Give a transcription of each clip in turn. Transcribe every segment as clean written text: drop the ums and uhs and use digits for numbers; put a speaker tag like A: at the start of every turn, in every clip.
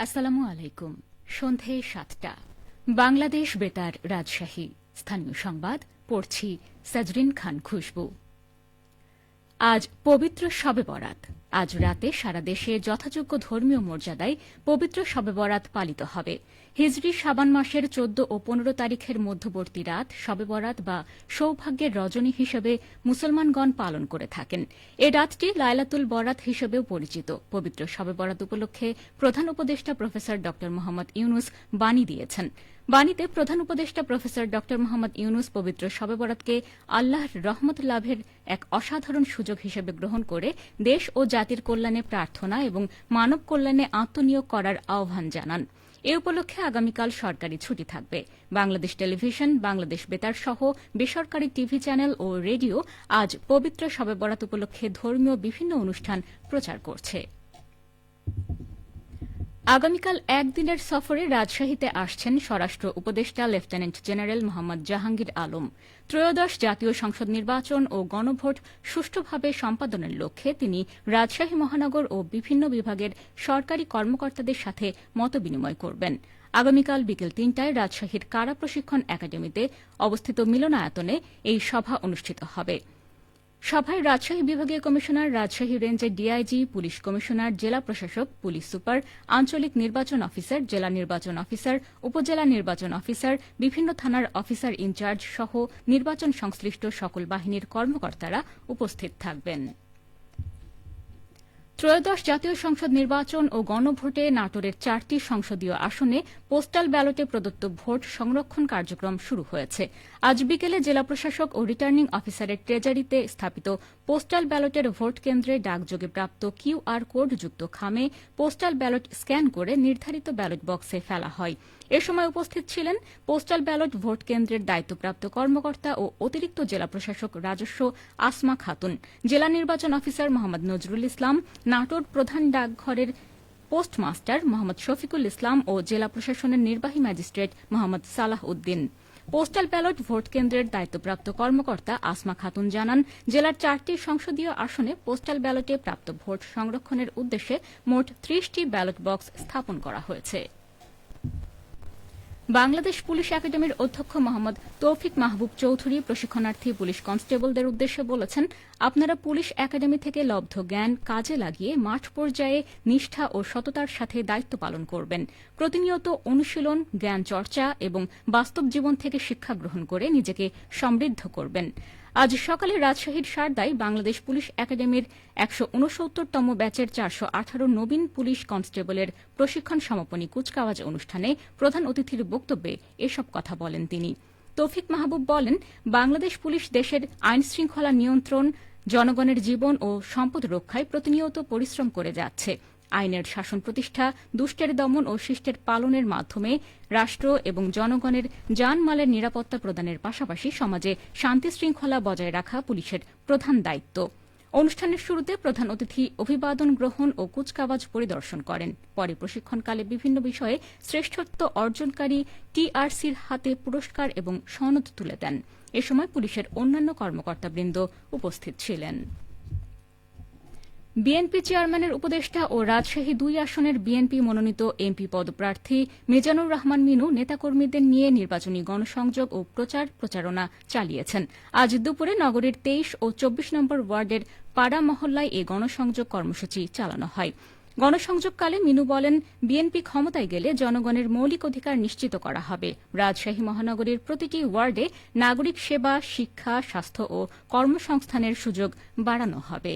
A: আসসালামু আলাইকুম। সন্ধে ৭টা। বাংলাদেশ বেতার রাজশাহী। স্থানীয় সংবাদ পড়ছি সাজরিন খান খুশবু। আজ পবিত্র শবে বরাত। আজ রাতে সারা দেশে যথাযোগ্য ধর্মীয় মর্যাদায় পবিত্র শবে বরাত পালিত হবে। হিজরি শাবান মাসের ১৪ ও ১৫ তারিখের মধ্যবর্তী রাত শবে বরাত বা সৌভাগ্যের রজনী হিসেবে মুসলমানগণ পালন করে থাকেন। এ রাতটি লায়লাতুল বরাত হিসেবেও পরিচিত। পবিত্র শবে বরাত উপলক্ষে প্রধান উপদেষ্টা প্রফেসর ড মোহাম্মদ ইউনুস বাণী দিয়েছেন। বাণীতে প্রধান উপদেষ্টা প্রফেসর ড মোহাম্মদ ইউনুস পবিত্র শবে বরাতকে আল্লাহর রহমত লাভের এক অসাধারণ সুযোগ হিসেবে গ্রহণ করে দেশ ও জাতির কল্যাণে প্রার্থনা এবং মানব কল্যাণে আত্মনিয়োগ করার আহ্বান জানান। এ উপলক্ষে আগামীকাল সরকারি ছুটি থাকবে। বাংলাদেশ টেলিভিশন, বাংলাদেশ বেতার সহ বেসরকারি টিভি চ্যানেল ও রেডিও আজ পবিত্র শবে বরাত উপলক্ষে ধর্মীয় বিভিন্ন অনুষ্ঠান প্রচার করছে। আগামীকাল একদিনের সফরে রাজশাহীতে আসছেন স্বরাষ্ট্র উপদেষ্টা লেফটেন্যান্ট জেনারেল মোহাম্মদ জাহাঙ্গীর আলম। ত্রয়োদশ জাতীয় সংসদ নির্বাচন ও গণভোট সুষ্ঠুভাবে সম্পাদনের লক্ষ্যে তিনি রাজশাহী মহানগর ও বিভিন্ন বিভাগের সরকারি কর্মকর্তাদের সাথে মতবিনিময় করবেন। আগামীকাল বিকেল ৩টায় রাজশাহীর কারা প্রশিক্ষণ একাডেমিতে অবস্থিত মিলনায়তনে এই সভা অনুষ্ঠিত হবে। সভায় রাজশাহী বিভাগীয় কমিশনার, রাজশাহী রেঞ্জের ডিআইজি, পুলিশ কমিশনার, জেলা প্রশাসক, পুলিশ সুপার, আঞ্চলিক নির্বাচন অফিসার, জেলা নির্বাচন অফিসার, উপজেলা নির্বাচন অফিসার, বিভিন্ন থানার অফিসার ইনচার্জ সহ নির্বাচন সংশ্লিষ্ট সকল বাহিনীর কর্মকর্তারা উপস্থিত থাকবেন। ত্রয়োদশ জাতীয় সংসদ নির্বাচন ও গণভোটে নাটোরের ৪টি সংসদীয় আসনে পোস্টাল ব্যালটে প্রদত্ত ভোট সংরক্ষণ কার্যক্রম শুরু হয়েছে। আজ বিকেলে জেলা প্রশাসক ও রিটার্নিং অফিসারের ট্রেজারিতে স্থাপিত পোস্টাল ব্যালটের ভোট কেন্দ্রে ডাকযোগে প্রাপ্ত কিউআর কোডযুক্ত খামে পোস্টাল ব্যালট স্ক্যান করে নির্ধারিত ব্যালট বক্সে ফেলা হয়। এ সময় উপস্থিত ছিলেন পোস্টাল ব্যালট ভোট কেন্দ্রের দায়িত্বপ্রাপ্ত কর্মকর্তা ও অতিরিক্ত জেলা প্রশাসক রাজস্ব আসমা খাতুন, জেলা নির্বাচন অফিসার মোহাম্মদ নজরুল ইসলাম, নাটোর প্রধান ডাকঘরের পোস্টমাস্টার মোহাম্মদ শফিকুল ইসলাম ও জেলা প্রশাসনের নির্বাহী magistrate Mohammad Salah Uddin. Postal ballot vote কেন্দ্রের দায়িত্বপ্রাপ্ত কর্মকর্তা আসমা খাতুন জানান, জেলার ৪টি সংসদীয় আসনে পোস্টাল ব্যালটে প্রাপ্ত ভোট সংরক্ষণের উদ্দেশ্যে মোট ৩০টি ব্যালট বক্স স্থাপন করা হয়েছে। বাংলাদেশ পুলিশ একাডেমির অধ্যক্ষ মোহাম্মদ তৌফিক মাহবুব চৌধুরী প্রশিক্ষণার্থী পুলিশ কনস্টেবলদের উদ্দেশ্যে বলেছেন, আপনারা পুলিশ একাডেমি থেকে লব্ধ জ্ঞান কাজে লাগিয়ে মাঠ পর্যায়ে নিষ্ঠা ও সততার সাথে দায়িত্ব পালন করবেন। প্রতিনিয়ত অনুশীলন, জ্ঞান চর্চা এবং বাস্তব জীবন থেকে শিক্ষা গ্রহণ করে নিজেকে সমৃদ্ধ করবেন। আজ সকালে রাজশাহীর সারদায় বাংলাদেশ পুলিশ একাডেমির ১৬৯তম ব্যাচের ৪১৮ নবীন পুলিশ কনস্টেবলের প্রশিক্ষণ সমাপনী কুচকাওয়াজ অনুষ্ঠানে প্রধান অতিথির বক্তব্যে এসব কথা বলেন তিনি। তৌফিক মাহবুব বলেন, বাংলাদেশ পুলিশ দেশের আইনশৃঙ্খলা নিয়ন্ত্রণ, জনগণের জীবন ও সম্পদ রক্ষায় প্রতিনিয়ত পরিশ্রম করে যাচ্ছে। আইনের শাসন প্রতিষ্ঠা, দুষ্টের দমন ও শিষ্টের পালনের মাধ্যমে রাষ্ট্র এবং জনগণের জানমালের নিরাপত্তা প্রদানের পাশাপাশি সমাজে শান্তি শৃঙ্খলা বজায় রাখা পুলিশের প্রধান দায়িত্ব। অনুষ্ঠানের শুরুতে প্রধান অতিথি অভিবাদন গ্রহণ ও কুচকাওয়াজ পরিদর্শন করেন। পরে প্রশিক্ষণকালে বিভিন্ন বিষয়ে শ্রেষ্ঠত্ব অর্জনকারী টিআরসির হাতে পুরস্কার এবং সনদ তুলে দেন। এ সময় পুলিশের অন্যান্য কর্মকর্তাবৃন্দ উপস্থিত ছিলেন। বিএনপি চেয়ারম্যানের উপদেষ্টা ও রাজশাহী ২ আসনের বিএনপি মনোনীত এমপি পদপ্রার্থী মিজানুর রহমান মিনু নেতাকর্মীদের নিয়ে নির্বাচনী গণসংযোগ ও প্রচারণা চালিয়েছেন। আজ দুপুরে নগরীর ২৩ ও ২৪ নম্বর ওয়ার্ডের পাড়া মহল্লায় এ গণসংযোগ কর্মসূচি চালানো হয়। গণসংযোগকালে মিনু বলেন, বিএনপি ক্ষমতায় গেলে জনগণের মৌলিক অধিকার নিশ্চিত করা হবে। রাজশাহী মহানগরীর প্রতিটি ওয়ার্ডে নাগরিক সেবা, শিক্ষা, স্বাস্থ্য ও কর্মসংস্থানের সুযোগ বাড়ানো হবে।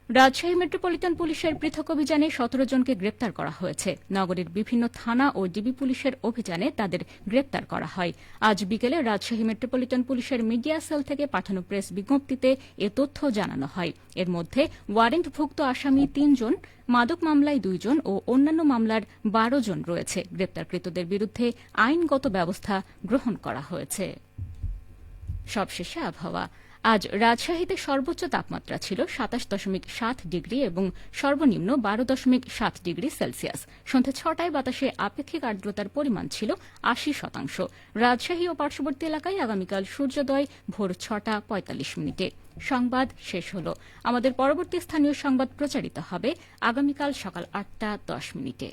A: রাজশাহী মেট্রোপলিটন পুলিশের পৃথক অভিযানে ১৭ জনকে গ্রেপ্তার করা হয়েছে। নগরীর বিভিন্ন থানা ও ডিবি পুলিশের অভিযানে তাদের গ্রেপ্তার করা হয়। আজ বিকেলে রাজশাহী মেট্রোপলিটন পুলিশের মিডিয়া সেল থেকে পাঠানো প্রেস বিজ্ঞপ্তিতে এ তথ্য জানানো হয়। এর মধ্যে ওয়ারেন্টভুক্ত আসামি ৩ জন, মাদক মামলায় ২ জন ও অন্যান্য মামলার ১২ জন রয়েছে। গ্রেপ্তারকৃতদের বিরুদ্ধে আইনগত ব্যবস্থা গ্রহণ করা হয়েছে। সবশেষে আবহাওয়া। আজ রাজশাহীতে সর্বোচ্চ তাপমাত্রা ছিল ২৭.৭ ডিগ্রি এবং সর্বনিম্ন ১২.৭ ডিগ্রি সেলসিয়াস। সন্ধ্যা ৬টায় বাতাসে আপেক্ষিক আর্দ্রতার পরিমাণ ছিল ৮০%। রাজশাহী ও পার্শ্ববর্তী এলাকায় আগামীকাল সূর্যোদয় ভোর ৬টা ৪৫ মিনিটে। সংবাদ শেষ হল। আমাদের পরবর্তী স্থানীয় সংবাদ প্রচারিত হবে আগামীকাল সকাল ৮টা ১০ মিনিটে।